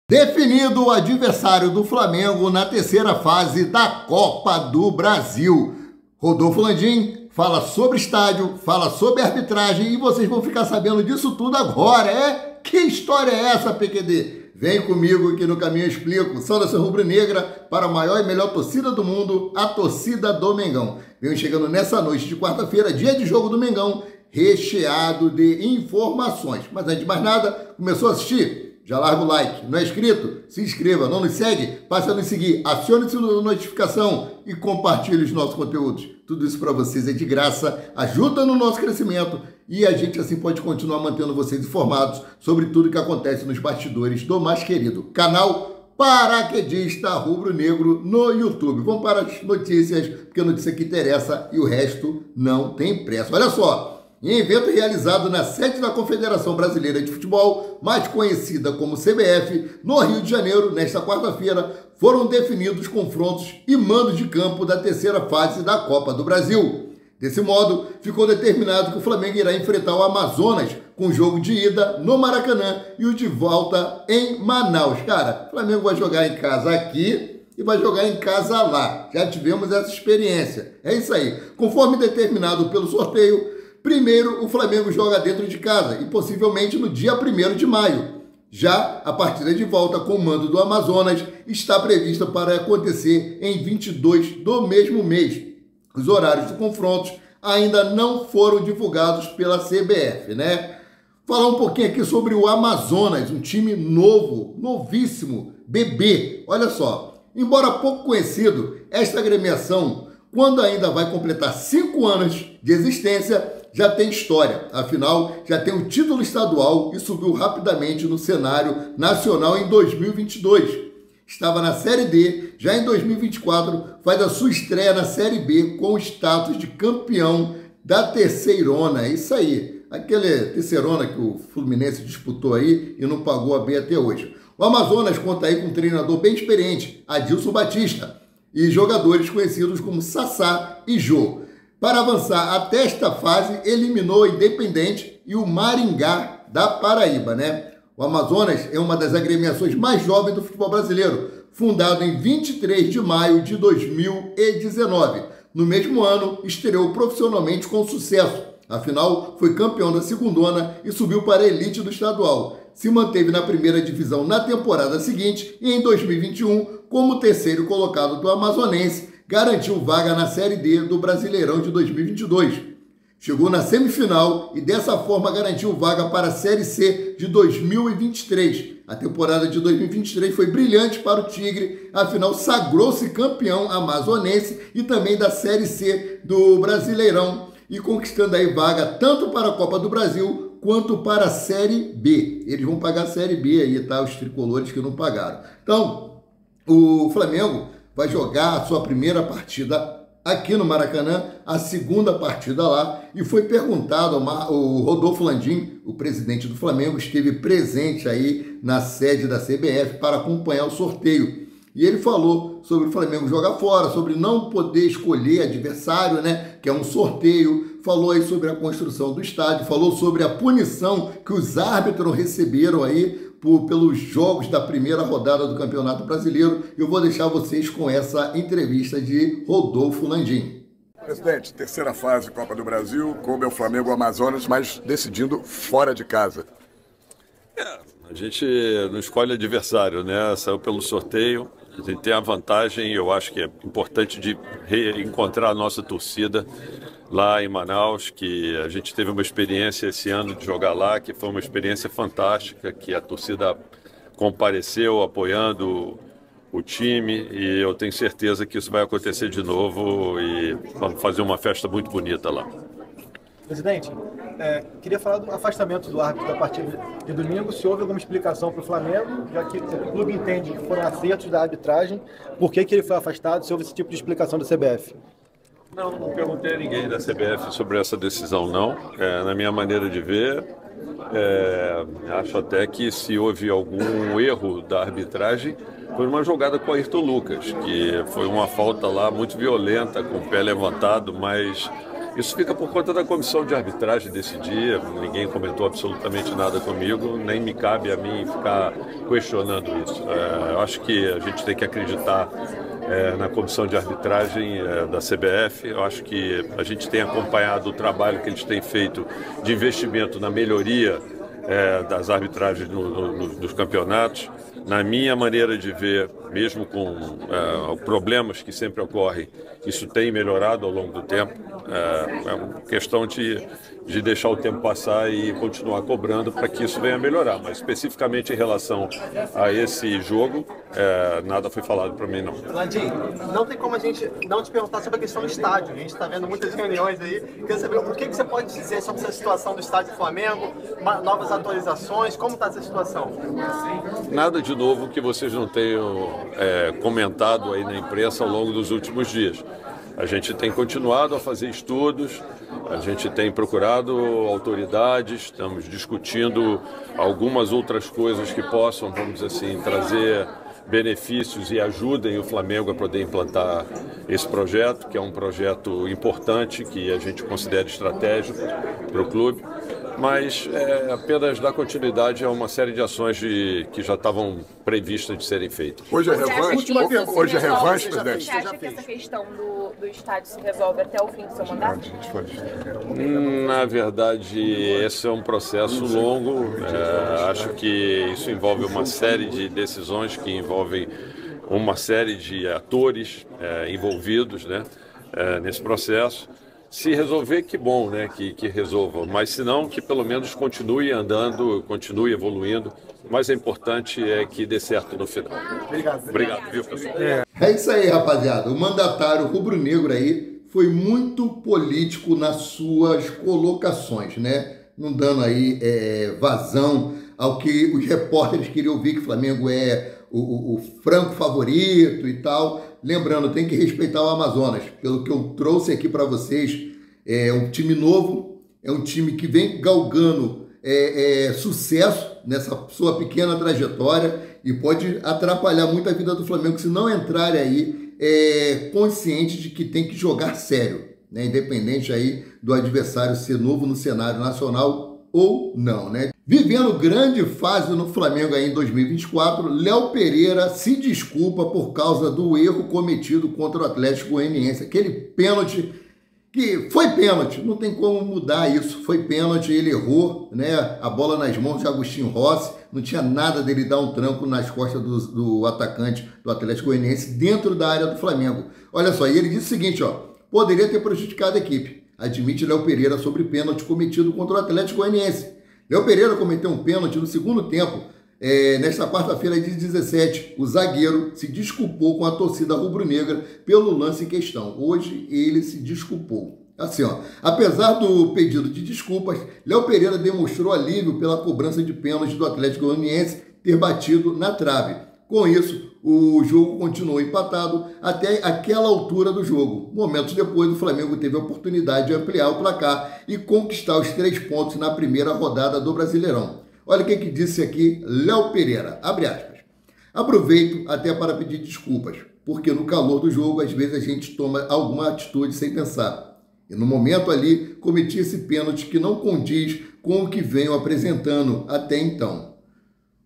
Definido o adversário do Flamengo na terceira fase da Copa do Brasil. Rodolfo Landim fala sobre estádio, fala sobre arbitragem e vocês vão ficar sabendo disso tudo agora, é? Que história é essa, PQD? Vem comigo que no caminho eu explico. Saudação rubro-negra para a maior e melhor torcida do mundo, a torcida do Mengão. Venho chegando nessa noite de quarta-feira, dia de jogo do Mengão, recheado de informações. Mas antes de mais nada, começou a assistir? Já larga o like, não é inscrito? Se inscreva, não nos segue? Passe a nos seguir, acione o sininho da notificação e compartilhe os nossos conteúdos. Tudo isso para vocês é de graça, ajuda no nosso crescimento e a gente assim pode continuar mantendo vocês informados sobre tudo que acontece nos bastidores do mais querido canal Paraquedista Rubro-Negro no YouTube. Vamos para as notícias, porque a notícia que interessa e o resto não tem pressa. Olha só! Em evento realizado na sede da Confederação Brasileira de Futebol, mais conhecida como CBF, no Rio de Janeiro, nesta quarta-feira, foram definidos confrontos e mandos de campo da terceira fase da Copa do Brasil. Desse modo, ficou determinado que o Flamengo irá enfrentar o Amazonas com jogo de ida no Maracanã e o de volta em Manaus. Cara, o Flamengo vai jogar em casa aqui e vai jogar em casa lá. Já tivemos essa experiência. É isso aí. Conforme determinado pelo sorteio, primeiro, o Flamengo joga dentro de casa e possivelmente no dia 1º de maio. Já a partida de volta com o mando do Amazonas está prevista para acontecer em 22 do mesmo mês. Os horários dos confrontos ainda não foram divulgados pela CBF, né? Falar um pouquinho aqui sobre o Amazonas, um time novo, novíssimo, bebê. Olha só, embora pouco conhecido, esta agremiação, quando ainda vai completar 5 anos de existência, já tem história, afinal, já tem o título estadual e subiu rapidamente no cenário nacional em 2022. Estava na Série D, já em 2024 faz a sua estreia na Série B com o status de campeão da Terceirona. É isso aí, aquele Terceirona que o Fluminense disputou aí e não pagou a B até hoje. O Amazonas conta aí com um treinador bem experiente, Adilson Batista, e jogadores conhecidos como Sassá e Jô. Para avançar até esta fase, eliminou o Independente e o Maringá da Paraíba, né? O Amazonas é uma das agremiações mais jovens do futebol brasileiro, fundado em 23 de maio de 2019. No mesmo ano, estreou profissionalmente com sucesso. Afinal, foi campeão da segundona e subiu para a elite do estadual. Se manteve na primeira divisão na temporada seguinte e em 2021, como terceiro colocado do Amazonense, garantiu vaga na Série D do Brasileirão de 2022. Chegou na semifinal e dessa forma garantiu vaga para a Série C de 2023. A temporada de 2023 foi brilhante para o Tigre, afinal sagrou-se campeão amazonense e também da Série C do Brasileirão e conquistando aí vaga tanto para a Copa do Brasil quanto para a Série B. Eles vão pagar a Série B aí, tá? Os tricolores que não pagaram. Então, o Flamengo vai jogar a sua primeira partida aqui no Maracanã, a segunda partida lá, e foi perguntado, o Rodolfo Landim, o presidente do Flamengo, esteve presente aí na sede da CBF para acompanhar o sorteio. E ele falou sobre o Flamengo jogar fora, sobre não poder escolher adversário, né, que é um sorteio, falou aí sobre a construção do estádio, falou sobre a punição que os árbitros receberam aí pelos jogos da primeira rodada do Campeonato Brasileiro. Eu vou deixar vocês com essa entrevista de Rodolfo Landim. Presidente, terceira fase Copa do Brasil, como é o Flamengo Amazonas, mas decidindo fora de casa. A gente não escolhe adversário, né? Saiu pelo sorteio, a gente tem a vantagem, eu acho que é importante, de reencontrar a nossa torcida lá em Manaus, que a gente teve uma experiência esse ano de jogar lá, que foi uma experiência fantástica, que a torcida compareceu apoiando o time e eu tenho certeza que isso vai acontecer de novo e vamos fazer uma festa muito bonita lá. Presidente, queria falar do afastamento do árbitro da partida de domingo. Se houve alguma explicação para o Flamengo, já que o clube entende que foram acertos da arbitragem, por que ele foi afastado, se houve esse tipo de explicação da CBF? Não perguntei a ninguém da CBF sobre essa decisão, não. Na minha maneira de ver, acho até que se houve algum erro da arbitragem, foi uma jogada com o Ayrton Lucas, que foi uma falta lá muito violenta, com o pé levantado, mas Isso fica por conta da comissão de arbitragem decidir, ninguém comentou absolutamente nada comigo, nem me cabe a mim ficar questionando isso. Eu acho que a gente tem que acreditar na comissão de arbitragem da CBF. Eu acho que a gente tem acompanhado o trabalho que eles têm feito de investimento na melhoria das arbitragens dos campeonatos. Na minha maneira de ver, mesmo com problemas que sempre ocorrem, isso tem melhorado ao longo do tempo. É uma questão de deixar o tempo passar e continuar cobrando para que isso venha a melhorar. Mas especificamente em relação a esse jogo, nada foi falado para mim, não. Landim, não tem como a gente não te perguntar sobre a questão do estádio. A gente está vendo muitas reuniões aí. Queria saber o que você pode dizer sobre essa situação do estádio do Flamengo, novas atualizações, como está essa situação? Nada de novo que vocês não tenham comentado aí na imprensa ao longo dos últimos dias. A gente tem continuado a fazer estudos, a gente tem procurado autoridades, estamos discutindo algumas outras coisas que possam, vamos dizer assim, trazer benefícios e ajudem o Flamengo a poder implantar esse projeto, que é um projeto importante, que a gente considera estratégico para o clube, mas apenas dar continuidade a uma série de ações que já estavam previstas de serem feitas. Hoje é revanche, presidente? Você acha que essa questão do estádio se resolve até o fim do seu mandato? Na verdade, esse é um processo longo. Acho que isso envolve uma série de decisões que envolvem uma série de atores envolvidos, né, nesse processo. Se resolver, que bom, né, que resolva, mas se não, que pelo menos continue andando, continue evoluindo. O mais importante é que dê certo no final. Obrigado, viu, pessoal? É isso aí, rapaziada. O mandatário rubro-negro aí foi muito político nas suas colocações, né? Não dando aí vazão ao que os repórteres queriam ouvir, que o Flamengo é o franco favorito e tal. Lembrando, tem que respeitar o Amazonas. Pelo que eu trouxe aqui para vocês, é um time novo, é um time que vem galgando sucesso nessa sua pequena trajetória e pode atrapalhar muito a vida do Flamengo se não entrar aí consciente de que tem que jogar sério, né? Independente aí do adversário ser novo no cenário nacional ou não, né? Vivendo grande fase no Flamengo aí em 2024, Léo Pereira se desculpa por causa do erro cometido contra o Atlético Goianiense. Aquele pênalti que foi pênalti, não tem como mudar isso. Foi pênalti, ele errou, né? A bola nas mãos de Agostinho Rossi, não tinha nada dele dar um tranco nas costas do atacante do Atlético Goianiense dentro da área do Flamengo. Olha só, e ele disse o seguinte, ó: poderia ter prejudicado a equipe, admite Léo Pereira sobre pênalti cometido contra o Atlético Goianiense. Léo Pereira cometeu um pênalti no segundo tempo, nesta quarta-feira de 17. O zagueiro se desculpou com a torcida rubro-negra pelo lance em questão. Hoje ele se desculpou. Assim, ó, apesar do pedido de desculpas, Léo Pereira demonstrou alívio pela cobrança de pênalti do Atlético Goianiense ter batido na trave. Com isso, o jogo continuou empatado até aquela altura do jogo. Momentos depois, o Flamengo teve a oportunidade de ampliar o placar e conquistar os 3 pontos na primeira rodada do Brasileirão. Olha o que disse aqui Léo Pereira, abre aspas: aproveito até para pedir desculpas, porque no calor do jogo, às vezes a gente toma alguma atitude sem pensar. E no momento ali, cometi esse pênalti que não condiz com o que venho apresentando até então.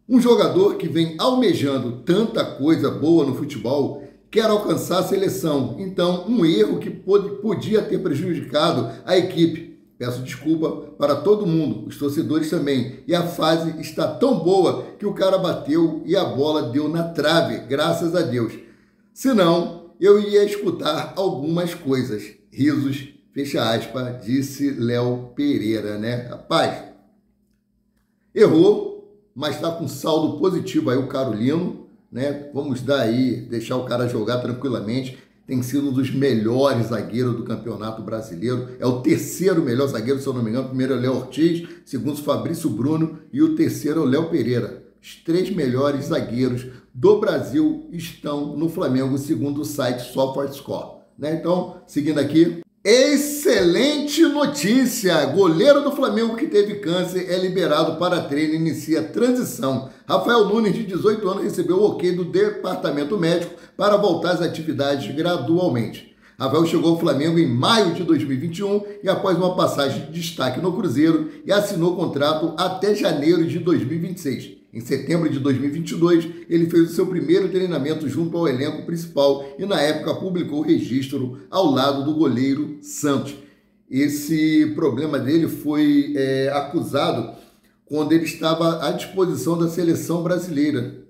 Um jogador que vem almejando tanta coisa boa no futebol quer alcançar a seleção. Então, um erro que podia ter prejudicado a equipe. Peço desculpa para todo mundo, os torcedores também. E a fase está tão boa que o cara bateu e a bola deu na trave, graças a Deus. Senão, eu ia escutar algumas coisas. Risos, fecha aspas, disse Léo Pereira, né? Rapaz, errou, mas está com saldo positivo aí o Carolino, né? Vamos dar aí, deixar o cara jogar tranquilamente. Tem sido um dos melhores zagueiros do Campeonato Brasileiro. É o terceiro melhor zagueiro, se eu não me engano. O primeiro é o Léo Ortiz, segundo o Fabrício Bruno e o terceiro é o Léo Pereira. Os 3 melhores zagueiros do Brasil estão no Flamengo, segundo o site SofaScore, né? Então, seguindo aqui. Excelente notícia! Goleiro do Flamengo que teve câncer é liberado para treino e inicia transição. Rafael Nunes, de 18 anos, recebeu o ok do departamento médico para voltar às atividades gradualmente. Rafael chegou ao Flamengo em maio de 2021 e após uma passagem de destaque no Cruzeiro e assinou contrato até janeiro de 2026. Em setembro de 2022, ele fez o seu primeiro treinamento junto ao elenco principal e na época publicou o registro ao lado do goleiro Santos. Esse problema dele foi acusado quando ele estava à disposição da seleção brasileira,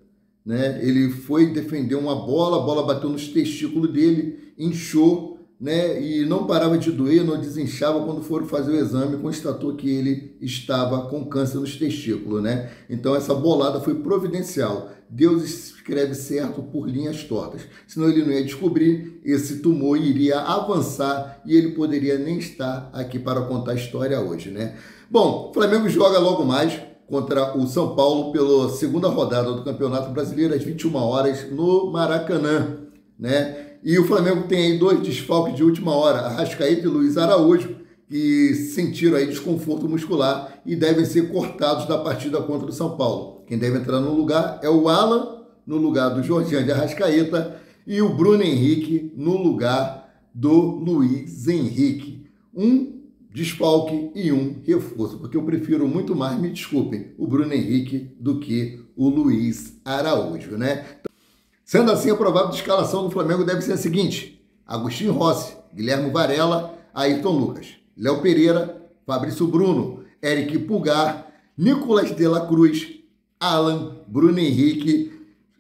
né? Ele foi defender uma bola, a bola bateu nos testículos dele, inchou, né? E não parava de doer, não desinchava. Quando foram fazer o exame, constatou que ele estava com câncer nos testículos, né? Então essa bolada foi providencial. Deus escreve certo por linhas tortas. Senão ele não ia descobrir, esse tumor iria avançar e ele poderia nem estar aqui para contar a história hoje, né? Bom, o Flamengo joga logo mais contra o São Paulo pela segunda rodada do Campeonato Brasileiro às 21 horas no Maracanã, né? E o Flamengo tem aí 2 desfalques de última hora, Arrascaeta e Luiz Araújo, que sentiram aí desconforto muscular e devem ser cortados da partida contra o São Paulo. Quem deve entrar no lugar é o Alan, no lugar do Jorginho de Arrascaeta, e o Bruno Henrique no lugar do Luiz Henrique. Um desfalque e um reforço, porque eu prefiro muito mais, me desculpem, o Bruno Henrique do que o Luiz Araújo, né? Sendo assim, a provável escalação do Flamengo deve ser a seguinte: Agostinho Rossi, Guilherme Varela, Ayrton Lucas, Léo Pereira, Fabrício Bruno, Eric Pulgar, Nicolas de la Cruz, Alan, Bruno Henrique,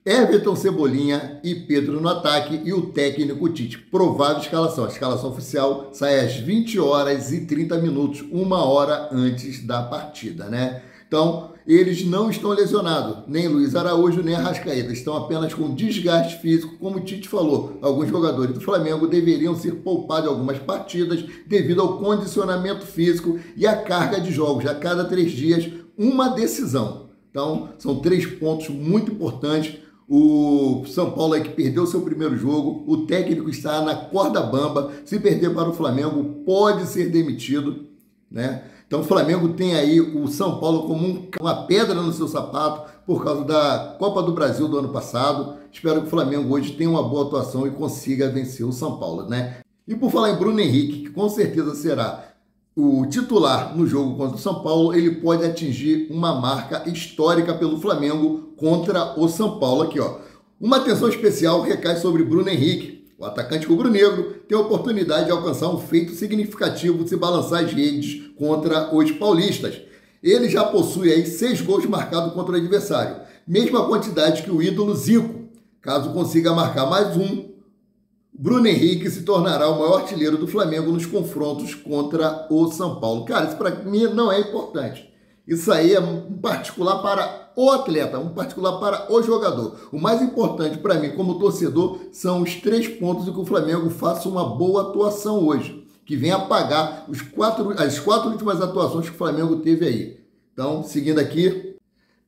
Everton Cebolinha e Pedro no ataque e o técnico Tite. Provável escalação. A escalação oficial sai às 20 horas e 30 minutos, 1 hora antes da partida, né? Então, eles não estão lesionados, nem Luiz Araújo, nem Arrascaeta. Estão apenas com desgaste físico, como o Tite falou. Alguns jogadores do Flamengo deveriam ser poupados em algumas partidas devido ao condicionamento físico e a carga de jogos. A cada 3 dias, uma decisão. Então, são 3 pontos muito importantes. O São Paulo é que perdeu seu primeiro jogo, o técnico está na corda bamba. Se perder para o Flamengo, pode ser demitido, né? Então o Flamengo tem aí o São Paulo como uma pedra no seu sapato por causa da Copa do Brasil do ano passado. Espero que o Flamengo hoje tenha uma boa atuação e consiga vencer o São Paulo, né? E por falar em Bruno Henrique, que com certeza será o titular no jogo contra o São Paulo, ele pode atingir uma marca histórica pelo Flamengo contra o São Paulo. Aqui, ó. Uma atenção especial recai sobre Bruno Henrique. O atacante rubro-negro tem a oportunidade de alcançar um feito significativo se balançar as redes contra os paulistas. Ele já possui aí 6 gols marcados contra o adversário, mesma quantidade que o ídolo Zico. Caso consiga marcar mais um, Bruno Henrique se tornará o maior artilheiro do Flamengo nos confrontos contra o São Paulo. Cara, isso para mim não é importante. Isso aí é um particular para o atleta, um particular para o jogador. O mais importante para mim como torcedor são os 3 pontos e que o Flamengo faça uma boa atuação hoje, que venha apagar as 4 últimas atuações que o Flamengo teve aí. Então, seguindo aqui,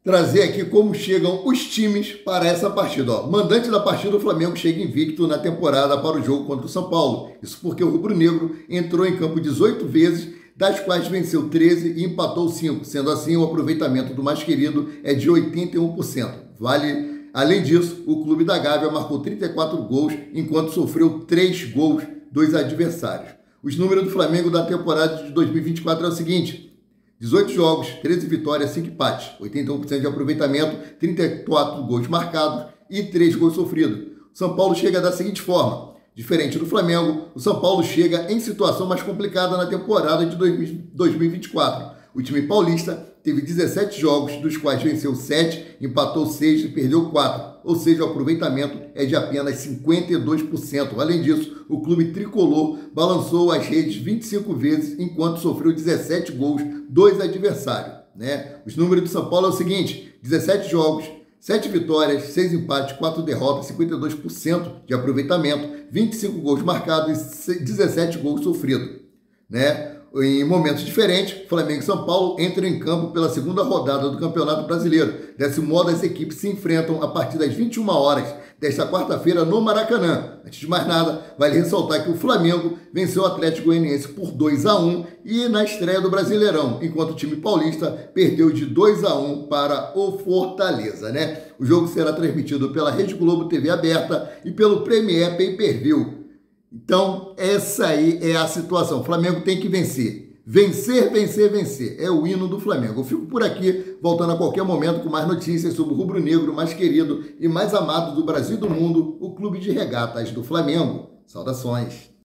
trazer aqui como chegam os times para essa partida. Ó, mandante da partida, o Flamengo chega invicto na temporada para o jogo contra o São Paulo. Isso porque o rubro-negro entrou em campo 18 vezes, das quais venceu 13 e empatou 5. Sendo assim, o aproveitamento do mais querido é de 81%. Além disso, o Clube da Gávea marcou 34 gols, enquanto sofreu 3 gols dos adversários. Os números do Flamengo da temporada de 2024 é o seguinte: 18 jogos, 13 vitórias, 5 empates, 81% de aproveitamento, 34 gols marcados e 3 gols sofridos. O São Paulo chega da seguinte forma: diferente do Flamengo, o São Paulo chega em situação mais complicada na temporada de 2024. O time paulista teve 17 jogos, dos quais venceu 7, empatou 6 e perdeu 4. Ou seja, o aproveitamento é de apenas 52%. Além disso, o clube tricolor balançou as redes 25 vezes, enquanto sofreu 17 gols dos adversários, né? Os números do São Paulo é o seguinte: 17 jogos, 7 vitórias, 6 empates, 4 derrotas, 52% de aproveitamento, 25 gols marcados e 17 gols sofridos, né? Em momentos diferentes, Flamengo e São Paulo entram em campo pela segunda rodada do Campeonato Brasileiro. Desse modo, as equipes se enfrentam a partir das 21 horas desta quarta-feira no Maracanã. Antes de mais nada, vale ressaltar que o Flamengo venceu o Atlético Goianiense por 2-1 e na estreia do Brasileirão, enquanto o time paulista perdeu de 2-1 para o Fortaleza, né? O jogo será transmitido pela Rede Globo TV aberta e pelo Premier Pay Per View. Então, essa aí é a situação. O Flamengo tem que vencer. Vencer, vencer, vencer. É o hino do Flamengo. Eu fico por aqui, voltando a qualquer momento com mais notícias sobre o rubro-negro mais querido e mais amado do Brasil e do mundo, o Clube de Regatas do Flamengo. Saudações!